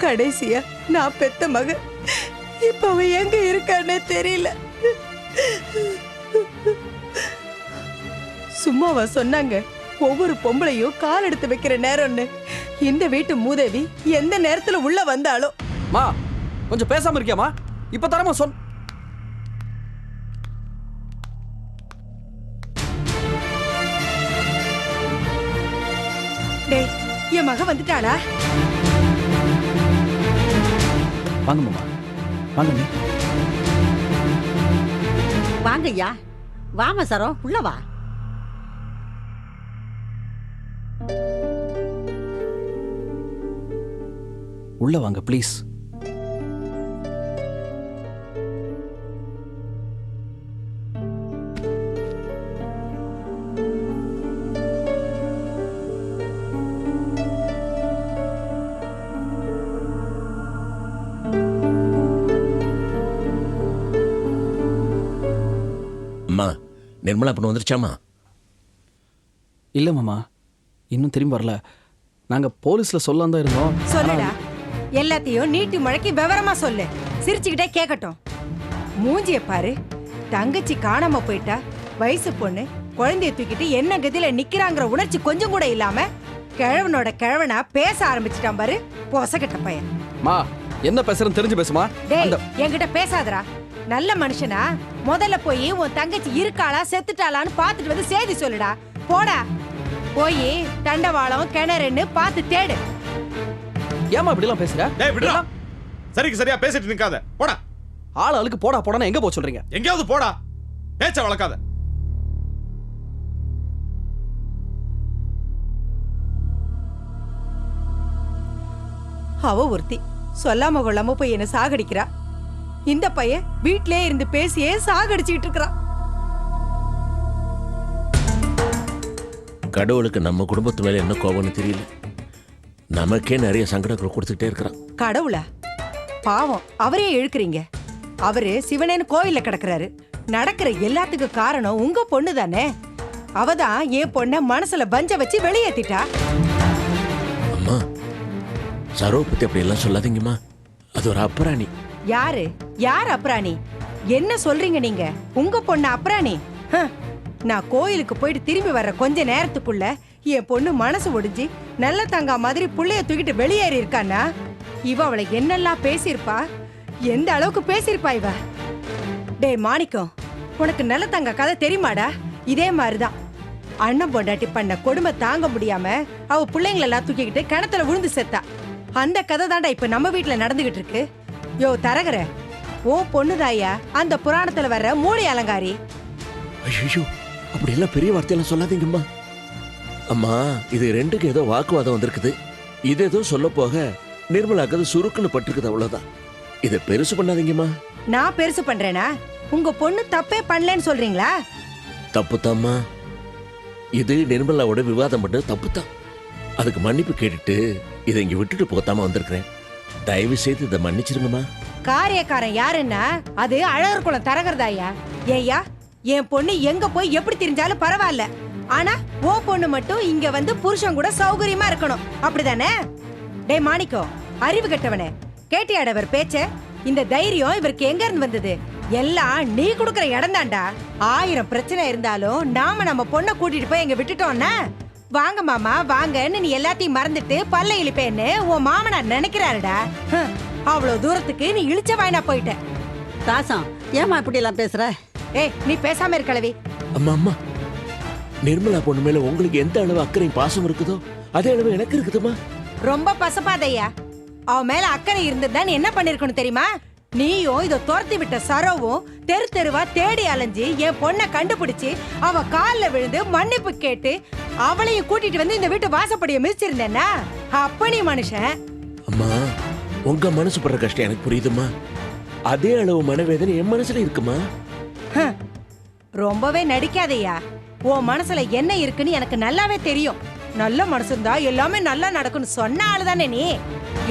கடைசியா நான் பெத்த மக இப்ப அவ எங்க இருக்கானே தெரியல. சும்மாவா சொன்னாங்க ஒவ்வொரு பொம்பளையும் கால் எடுத்து வைக்கிற நேரம்னு? இந்த வீட்டு மூதேவி எந்த நேரத்துல உள்ள வந்தாலோ. மா கொஞ்சம் பேசாம இருக்கியாமா? இப்ப தரமா சொல். டேய், என் மக வந்துட்டாளா? வாங்க மாமா, வாங்க நீ. வாங்க ஐயா, வாமா சரம், உள்ள வா. உள்ள வாங்க ப்ளீஸ். அம்மா, நிர்மலா பொண்ணு வந்துருச்சாமா? இல்ல மாமா, இன்னும் திரும்பி வரல. நாங்க போலீஸ்ல சொல்லாம தான் இருந்தோம். சொல்லுடா, எல்லாத்தையும் நீட்டி முழக்கி விவரமா சொல்லு. சிரிச்சுக்கிட்டே கேட்கட்டும். மூஞ்சிய பாரு, தங்கச்சி காணாம போயிட்டா, வயசு பொண்ணு குழந்தைய தூக்கிட்டு என்ன கதியில நிக்கிறாங்கிற உணர்ச்சி கொஞ்சம் கூட இல்லாம கிழவனோட கிழவனா பேச ஆரம்பிச்சிட்டான் பாரு, பொசக்கட்ட பையன். மா என்ன பேசுறேன்னு தெரிஞ்சு பேசுமா. டேய், என்கிட்ட பேசாதடா. நல்ல மனுஷனா முதல்ல போய் உன் தங்கச்சி இருக்காளா செத்துட்டாளான்னு பாத்துட்டு வந்து செய்தி சொல்லுடா. போடா, போய் தண்டவாளம் கிணறுன்னு பார்த்து தேடு. ஏமா இப்படி எல்லாம் பேசுற? டேய் விடுடா. சரிக்கு சரியா பேசிட்டு நிக்காத. போடா. ஆள் ஆளுக்கு போடா போடான்னு எங்க போக சொல்றீங்க? எங்கயாவது போடா. பேச்ச வளர்க்காத. அவ ஒருத்தி சொல்லாம கொள்ளாம போய் என்ன சாகடிக்கிறா. இந்த பையன் வீட்லயே இருந்து பேசியே சாகடிச்சுக்கிட்டு இருக்கிறான். கடவுளுக்கு நம்ம குடும்பத்து மேல என்ன கோபம்னு தெரியல. நமக்கே நிறைய சங்கடங்களை கொடுத்துட்டே இருக்கிறான். கடவுளா? பாவம், அவரே இழுக்கிறீங்க. அவரு சிவனேன்னு கோயில்ல கிடக்குறாரு. நடக்கிற எல்லாத்துக்கும் காரணம் உங்க பொண்ணு தானே. அவதான் என் பொண்ண மனசுல பஞ்ச வச்சு வெளியேத்திட்டா. அம்மா, சரோவை பத்தி அப்படி எல்லாம் சொல்லாதீங்கம்மா. அது ஒரு அப்புறாணி. யாரு யார் அப்ராணி? என்ன சொல்றீங்க நீங்க? உங்க பொண்ணு அப்ராணி? நான் கோயிலுக்கு போயிட்டு திரும்பி வர்ற கொஞ்ச நேரத்துக்குள்ள என் பொண்ணு மனசு ஒடிஞ்சு நல்ல தங்கா மாதிரி புள்ளைய தூக்கிட்டு வெளியேறி இருக்கானா? இவ அவளை என்னெல்லாம் பேசியிருப்பா, எந்த அளவுக்கு பேசியிருப்பா இவ. டேய் மாணிக்கம், உனக்கு நல்ல தங்க கதை தெரியுமாடா? இதே மாதிரிதான் அண்ணன் பொண்டாட்டி பண்ண கொடுமை தாங்க முடியாம அவ பிள்ளைங்களெல்லாம் தூக்கிக்கிட்டு கிணத்துல விழுந்து செத்தா. அந்த கதை தாண்டா இப்ப நம்ம வீட்டுல நடந்துகிட்டு இருக்கு. யோ தரகர, ஓ பொண்ணுதாயா அந்த புராணத்துல வர்ற மூடி அலங்காரி. ஐயோ, அப்படி எல்லாம் பெரிய வார்த்தையெல்லாம் சொல்லாதீங்கம்மா. அம்மா, இது ரெண்டுக்கு ஏதோ வாக்குவாதம் வந்திருக்குது. இது ஏதோ சொல்ல போக நிர்மலாக்கு அது சுருக்குன்னு பட்டிருக்குது, அவ்வளவுதான். இதை பெருசு பண்ணாதீங்கம்மா. நான் பெருசு பண்றேனா? உங்க பொண்ணு தப்பே பண்ணலன்னு சொல்றீங்களா? தப்புதாம்மா. இது நிர்மலாவோட விவாதம் பண்ணது தப்புதான். அதுக்கு மன்னிப்பு கேட்டுட்டு இதை இங்க விட்டுட்டு போத்தாம வந்திருக்கிறேன். தயவு செய்து இதை மன்னிச்சிருங்கம்மா. காரியக்காரன் யாருன்னா அது அழகர் குளம் தரகர்தாயா. ஏய்யா, என் பொண்ணு எங்க போய் எப்படி தெரிஞ்சாலும் பரவாயில்ல. ஆனா ஓ பொண்ணு மட்டும் இங்க வந்து புருஷன் கூட சௌகரியமா இருக்கணும், அப்படிதானே? டேய் மாணிக்கம், அறிவு கெட்டவனே, கேட்டியாடவர் பேச்ச? இந்த தைரியம் இவருக்கு எங்க இருந்து வந்தது? எல்லாம் நீ குடுக்கற இடம் தான்டா. 1000 பிரச்சனை இருந்தாலும் நாம நம்ம பொண்ணை கூட்டிட்டு போய் எங்க விட்டுட்டோம்னா, வாங்க மாமா வாங்கன்னு நீ எல்லாத்தையும் மறந்துட்டு பல்ல இழிப்பேன்னு உன் மாமனார் நினைக்கிறாருடா. அவ்வளவு தூரத்துக்கு நீ இழிச்ச வாயினா போயிட்ட. தாசம், ஏமா இப்படி எல்லாம் பேசுற? ஏய், நீ பேசாம இருக்கலவி. அம்மா அம்மா, நிர்மலா பொண்ணு மேல உங்களுக்கு எந்த அளவு அக்கறையும் பாசம் இருக்குதோ அதே அளவு எனக்கு இருக்குதுமா. ரொம்ப பசப்பாதையா. அவ மேல அக்கறை இருந்ததுதான் என்ன பண்ணிருக்கணும் தெரியுமா? நீயும் இத துரத்தி விட்ட சரோவும் தெரு தெருவா தேடி அலைஞ்சு என் பொண்ணை கண்டுபிடிச்சு அவ கால்ல விழுந்து மன்னிப்பு கேட்டு அவளையும் கூட்டிட்டு வந்து இந்த வீட்டு வாசப்படிய மிதிச்சிருந்தேன்னா அப்ப நீ மனுஷன். அம்மா, உங்க மனசு படுற கஷ்டம் எனக்கு புரியுதுமா. அதே அளவு மனவேதனை என் மனசுல இருக்குமா. ரொம்பவே நடிக்காதையா. உன் மனசுல என்ன இருக்குன்னு எனக்கு நல்லாவே தெரியும். நல்ல மனசு இருந்தா எல்லாமே நல்லா நடக்கும்னு சொன்ன ஆளுதானே நீ.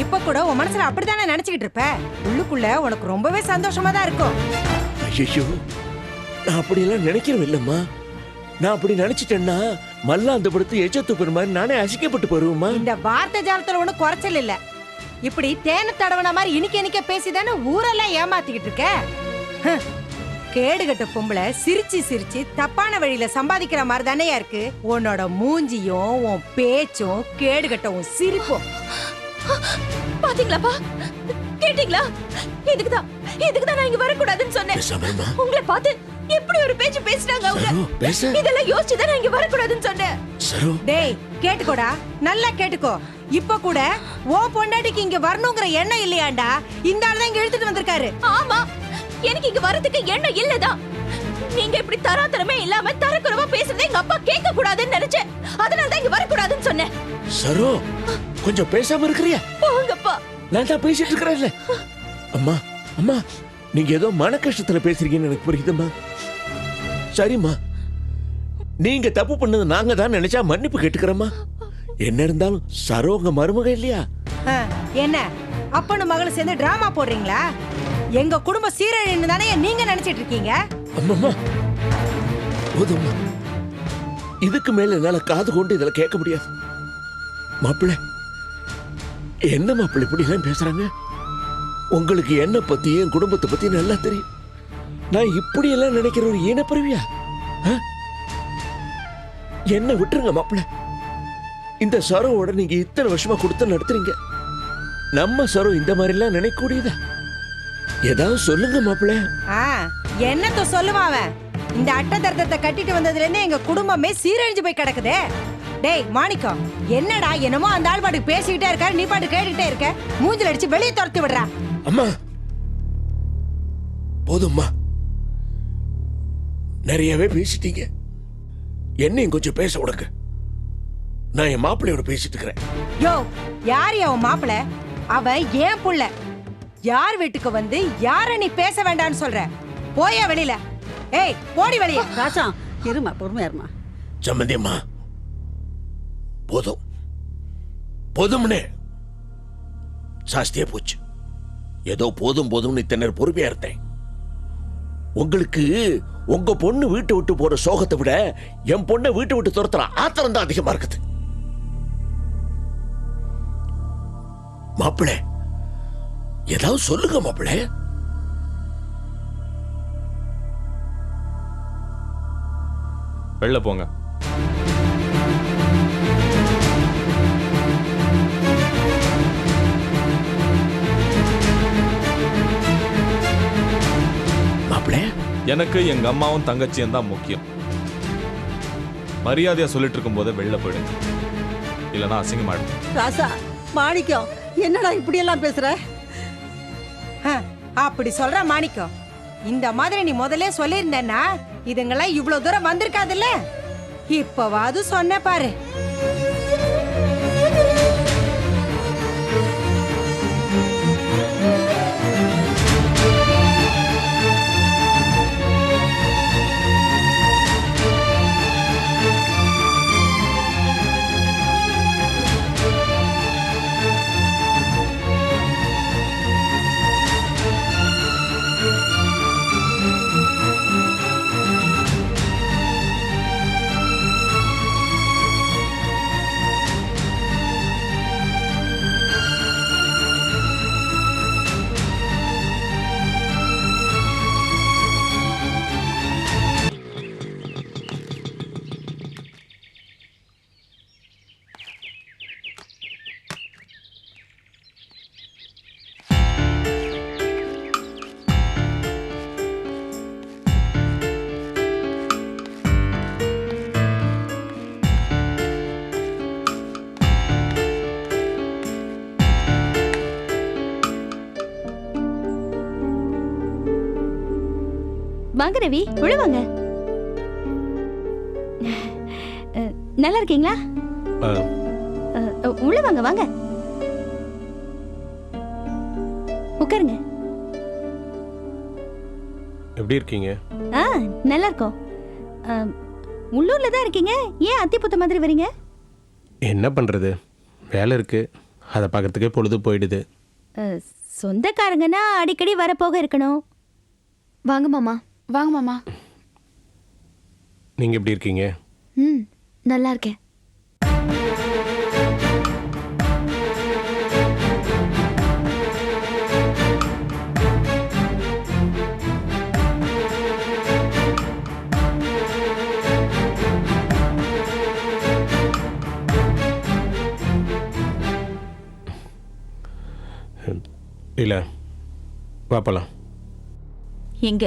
இப்ப கூட உன் மனசுல அப்படித்தானே நினைச்சுக்கிட்டு இருப்ப. உள்ளுக்குள்ள உனக்கு ரொம்பவே சந்தோஷமா தான் இருக்கும். ஐயோ, நான் அப்படி எல்லாம் நினைக்கிறேன் இல்லம்மா. நான் அப்படி நினைச்சிட்டேன்னா மல்லா அந்த படுத்து எச்சத்து பெற மாதிரி நானே அசிக்கப்பட்டு போயிருவேம்மா. இந்த வார்த்தை ஜாலத்துல ஒண்ணு குறைச்சல் இல்ல. இப்படி தேனை தடவன மாதிரி இனிக்க பேசிதானே ஊரெல்லாம் ஏமாத்திக்கிட்டு இருக்க. ஹம். கேடுகட்ட பொம்பளை சிரிச்சு சிரிச்சு தப்பான வழியில சம்பாதிக்கிற மாதிரி தானேயா இருக்கு உன்னோட மூஞ்சியும் உன் பேச்சும் கேடுகட்ட உன் சிரிப்பும். பாத்தீங்களாப்பா, கேட்டீங்களா? இதுக்குதான் நான் இங்க வரக்கூடாதுன்னு சொன்னேன். பேசாமல்மா. உங்களை பார்த்து எப்படி ஒரு பேச்சு பேசினாங்க அவங்க. சரோ, பேச. இதெல்லாம் யோசிச்சுதான் நான் இங்க வரக்கூடாதுன்னு சொன்னேன். சரோ, டேய் கேட்டுக்கோடா, நல்லா கேட்டுக்கோ. இப்ப கூட ஓ பொண்டாட்டிக்கு இங்க வரணுங்கிற எண்ணம் இல்லையாண்டா, இந்த ஆள் தான் இங்க இழுத்துட்டு வந்திருக்காரு. ஆமா, எனக்கு இங்க வரதுக்கு எண்ணம் இல்லதான். நீங்க இப்படி தராதரமே இல்லாம தரக்குறவா பேசுறதை எங்க அப்பா கேட்க கூடாதுன்னு நினைச்சேன். அதனாலதான் இங்க வரக்கூடாதுன்னு சொன்னேன். சரோ, கொஞ்சம் பேசாம இருக்கிறியா? போங்கப்பா. நான் தான் பேசிட்டு இருக்கிறேன்ல. அம்மா, அம்மா, நீங்க ஏதோ மன கஷ்டத்துல பேசுறீங்கன்னு எனக்கு புரியுதும்மா. சரிம்மா, நீங்க தப்பு பண்ணது நாங்க தான் நினைச்சா மன்னிப்பு கேட்டுக்கிறோம்மா. என்ன இருந்தாலும் சரோ உங்க மருமக இல்லையா? என்ன அப்பனு மகளும் சேர்ந்து டிராமா போடுறீங்களா? எங்க குடும்ப சீரழின்னு தானே நீங்க நினைச்சிட்டு இருக்கீங்க. அம்மா, போதும்மா. இதுக்கு மேல என்னால காது கொண்டு இதெல்லாம் கேட்க முடியாது. மாப்பிள்ளை, என்ன மாப்பிள்ளை இப்படி எல்லாம் பேசுறாங்க? உங்களுக்கு என்ன பத்தி என் குடும்பத்தை பத்தி நல்லா தெரியும். நான் இப்படி எல்லாம் நினைக்கிற ஒரு ஈனப்பிறவியா? என்ன விட்டுருங்க மாப்பிள்ளை. இந்த சரோவோட நீங்க இத்தனை வருஷமா கொடுத்து நடத்துறீங்க. நம்ம சரோ இந்த மாதிரி எல்லாம் நினைக்க கூடியதா? ஏதாவது சொல்லுங்க மாப்பிள்ளை. என்னத்த சொல்லுவான் அவன்? இந்த அட்டதர்த்தத்தை கட்டிட்டு வந்ததுல இருந்து எங்க குடும்பமே சீரழிஞ்சு போய் கிடக்குதே. டேய் மாணிக்கம், என்னடா என்னமோ அந்த ஆள் பாட்டுக்கு பேசிக்கிட்டே இருக்காரு, நீ பாட்டு கேட்டுக்கிட்டே இருக்க. மூஞ்சில அடிச்சு வெளியே துரத்தி விடுறா. அம்மா, போதும்மா, நிறையவே பேசிட்டீங்க. என்னையும் கொஞ்சம் பேச விடுங்க. நான் என் மாப்பிள்ளையோட பேசிட்டு இருக்கிறேன். யோ, யார் அவன் மாப்பிள்ள? அவன் ஏன் புள்ள. யார் வீட்டுக்கு வந்து யார நீ பேச வேண்டாம்னு சொல்ற? போயா வெளியில. ஏய், போடி வெளியே. ராசா, இருமா, பொறுமையா இருமா. சம்மந்தி அம்மா, போதும் போதும்னே. சாஸ்தியா போச்சு. ஏதோ போதும் போதும்னு இத்தனை பொறுமையா இருந்தேன். உங்களுக்கு உங்க பொண்ணு வீட்டை விட்டு போற சோகத்தை விட என் பொண்ணை வீட்டை விட்டு துரத்துற ஆத்திரம் தான் அதிகமா இருக்குது. மாப்பிள்ளை, ஏதாவது சொல்லுங்க மாப்பிள்ளை. வெளில போங்க. மாப்பிள்ளை, எனக்கு எங்க அம்மாவும் தங்கச்சியும் தான் முக்கியம். மரியாதையா சொல்லிட்டு இருக்கும் போது வெளில போயிடுங்க, இல்லைன்னா அசிங்கமாயிடும். ராசா, மாணிக்கம், என்னடா இப்படி எல்லாம் பேசுற? அப்படி சொல்ற மாணிக்கம். இந்த மாதிரி நீ முதல்ல சொல்லியிருந்தேன்னா இதுங்கெல்லாம் இவ்வளவு தூரம் வந்திருக்காதுல்ல. இப்பவாது சொன்ன பாரு. வாங்க ரவி, உள்ள வாங்க. நல்லா இருக்கீங்களா? உள்ள வாங்க, வாங்க உட்காருங்க. எப்படி இருக்கீங்க? நல்லா இருக்கோம். உள்ளூர்ல தான் இருக்கீங்க, ஏன் அத்திப்புத்த மாதிரி வரீங்க? என்ன பண்றது, வேலை இருக்கு, அதை பார்க்கறதுக்கே பொழுது போயிடுது. சொந்தக்காரங்கன்னா அடிக்கடி வரப்போக இருக்கணும். வாங்க மாமா, வாங்க மாமா. நீங்க எப்படி இருக்கீங்க? நல்லா இருக்கேன். இல்லை வாப்பலாம். எங்க?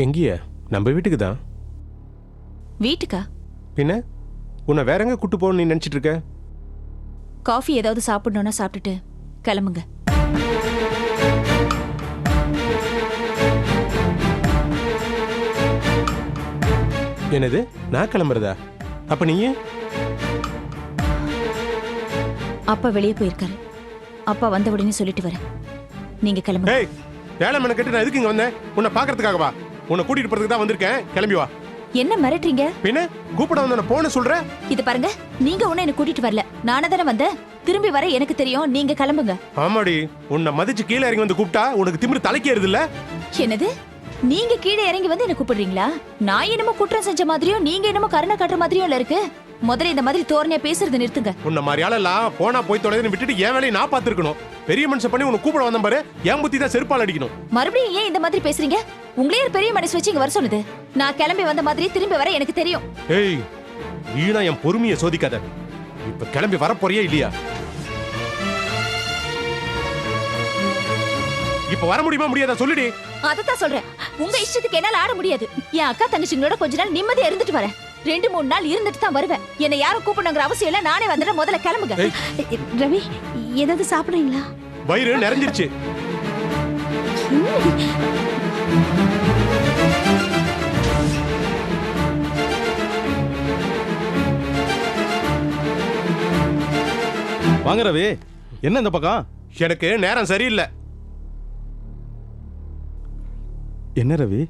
எங்கேயே? நம்ம வீட்டுக்கு தான். வீட்டுக்கா? பின்ன உன்னை வேற எங்க கூட்டு போகணும்னு நீ நினச்சிட்டு இருக்க? காஃபி ஏதாவது சாப்பிடணும்னா சாப்பிட்டுட்டு கிளம்புங்க. என்னது, நான் கிளம்புறதா? அப்ப நீங்க? அப்பா வெளியே போயிருக்காரு. அப்பா வந்த உடனே சொல்லிட்டு வரேன். நீங்க கிளம்புங்க. ஏய், வேலை மன கட்டு நான் எதுக்கு இங்க வந்தேன்? உன்னை பாக்குறதுக்காகவா? உன்னை கூட்டிட்டு போறதுக்கு தான் வந்திருக்கேன். கிளம்பி வா. என்ன மிரட்டுறீங்க? பின்ன கூப்பிட வந்த போன சொல்ற? இது பாருங்க, நீங்க ஒண்ணு என்ன கூட்டிட்டு வரல, நானே தானே வந்தேன். திரும்பி வர எனக்கு தெரியும். நீங்க கிளம்புங்க. ஆமாடி, உன்னை மதிச்சு கீழே இறங்கி வந்து கூப்பிட்டா உனக்கு திமிரு தலைக்கு ஏறுது இல்ல? என்னது, நீங்க கீழே இறங்கி வந்து என்ன கூப்பிடுறீங்களா? நான் என்னமோ குற்றம் செஞ்ச மாதிரியும் நீங்க என்னமோ கருணை காட்டுற மாதிரியும் இல்ல இருக்கு. முதல்ல இந்த மாதிரி தோரணையா பேசுறது நிறுத்துங்க. உன்ன மாதிரி ஆளெல்லாம் போனா போய் தொலைதுன்னு விட்டுட்டு என் வேலையை நான் பாத்துருக்கணும். பெரிய மனுஷன் பண்ணி உன்னை கூப்பிட வந்த பாரு, என் புத்தி தான் செருப்பால் அடிக்கணும். மறுபடியும் ஏன் இந்த மாதிரி பேசுறீங்க? உங்களே ஒரு பெரிய மனசு வச்சு இங்க வர சொன்னது. நான் கிளம்பி வந்த மாதிரி திரும்பி வர எனக்கு தெரியும். ஏய், வீணா என் பொறுமையை சோதிக்காத. இப்ப கிளம்பி வர போறியா இல்லையா? இப்ப வர முடியுமா முடியாதா சொல்லுடி. அதத்தான் சொல்றேன், உங்க இஷ்டத்துக்கு என்னால ஆட முடியாது. என் அக்கா தங்கச்சிங்களோட கொஞ்ச நாள் நிம்மதியா இருந்துட்டு வரேன். 2-3 நாள் இருந்துட்டு தான் வருவேன். என்னை யாரும் கூப்பிடணுங்கிற அவசியம் இல்ல. நானே வந்துடுறேன். முதல்ல கிளம்புங்க. ரவி, ஏதாவது சாப்பிடுறீங்களா? வயிறு நிறைஞ்சிருச்சு. வாங்க ரவி, என்ன இந்த பக்கம்? எனக்கு நேரம் சரியில்லை. என்ன ரவி,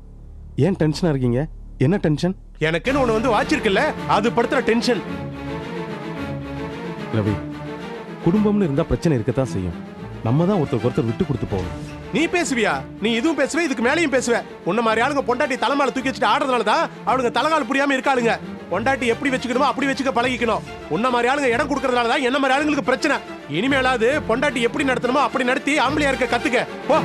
ஏன் டென்ஷனா இருக்கீங்க? என்ன டென்ஷன்? எனக்குன்னு ஒண்ணு வந்து வாச்சிருக்குல்ல, அது படுத்துற டென்ஷன். ரவி, குடும்பம்னு இருந்தா பிரச்சனை இருக்கத்தான் செய்யும். நம்ம தான் ஒருத்தருக்கு ஒருத்தர் விட்டு கொடுத்து போகணும். நீ பேசுவியா? நீ இதுவும் பேசுவே, இதுக்கு மேலேயும் பேசுவ. உன்ன மாதிரி ஆளுங்க பொண்டாட்டி தலைமையில தூக்கி வச்சுட்டு ஆடுறதுனால தான் அவளுங்க தலைகால் புரியாம இருக்காளுங்க. பொண்டாட்டி எப்படி வச்சுக்கணுமோ அப்படி வச்சுக்க பழகிக்கணும். உன்ன மாதிரி ஆளுங்க இடம் கொடுக்கறதுனால தான் என்ன மாதிரி ஆளுங்களுக்கு பிரச்சனை. இனிமேலாவது பொண்டாட்டி எப்படி நடத்தணுமோ அப்படி நடத்தி ஆம்பளையா இருக்க கத்துக்க போ.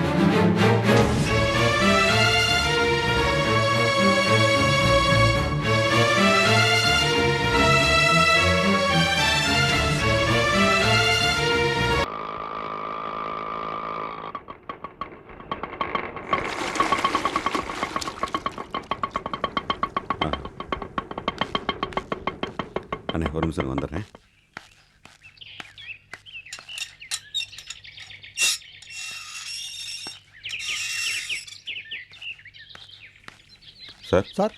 அண்ணே ஒரு நிமிஷம் வந்துடுறேன். சார்,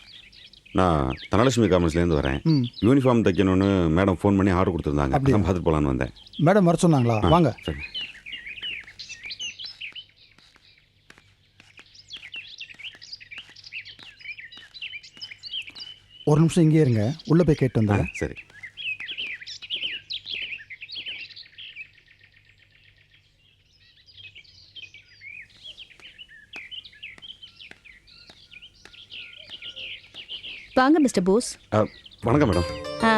நான் தனலட்சுமி காமர்ஸ்லேருந்து வரேன். யூனிஃபார்ம் தைக்கணும்னு மேடம் ஃபோன் பண்ணி ஆர்டர் கொடுத்துருந்தாங்க. நான் பார்த்துட்டு போகலான்னு வந்தேன். மேடம் வர சொன்னாங்களா? வாங்க. சரி. ஒரு நிமிஷம் இங்கே இருங்க, உள்ளே போய் கேட்டு வந்தேன். சரி. வாங்க மிஸ்டர் போஸ். வணக்கம் மேடம்.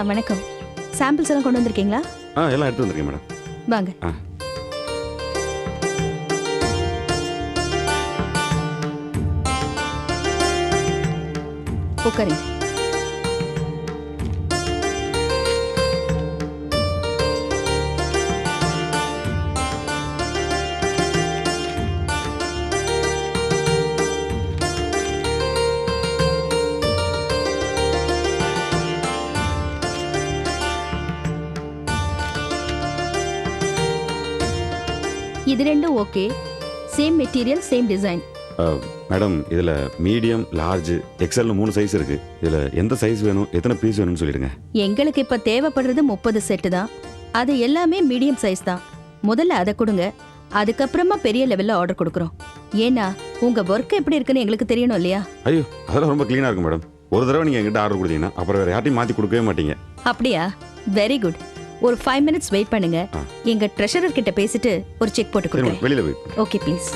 வணக்கம். சாம்பிள்ஸ் எல்லாம் கொண்டு வந்திருக்கீங்களா? எல்லாம் எடுத்து வந்திருக்கேன் மேடம். வாங்க. உட்காருங்க. இது ரெண்டும் okay. Same material, same design. Madam, இதில் மீடியம், லார்ஜ், எக்ஸல்னு 3 சைஸ் இருக்கு. இதில் எந்த சைஸ் வேணும், எத்தனை பீஸ் வேணும்னு சொல்லிடுங்க. எங்களுக்கு இப்ப தேவைப்படுறது 30 செட்டு தான். அது எல்லாமே மீடியம் சைஸ் தான். முதல்ல அதை கொடுங்க, அதுக்கப்புறமா பெரிய லெவல்ல ஆர்டர் கொடுக்குறோம். ஏன்னா உங்க ஒர்க் எப்படி இருக்குன்னு எங்களுக்கு தெரியணும் இல்லையா? ஐயோ, அதெல்லாம் ரொம்ப க்ளீனாக இருக்கும் மேடம். ஒரு தடவை நீங்கள் எங்கிட்ட ஆர்டர் கொடுத்தீங்கன்னா அப்புறம் வேறு யார்ட்டையும் மாற்றி கொடுக்கவே மாட்டீங்க. அப்படியா? Very good. ஒரு 5 minutes வெயிட் பண்ணுங்க. எங்க ட்ரெஷரர் கிட்ட பேசிட்டு ஒரு செக் போட்டு கொடுங்க. வெளியில் போய். Okay please.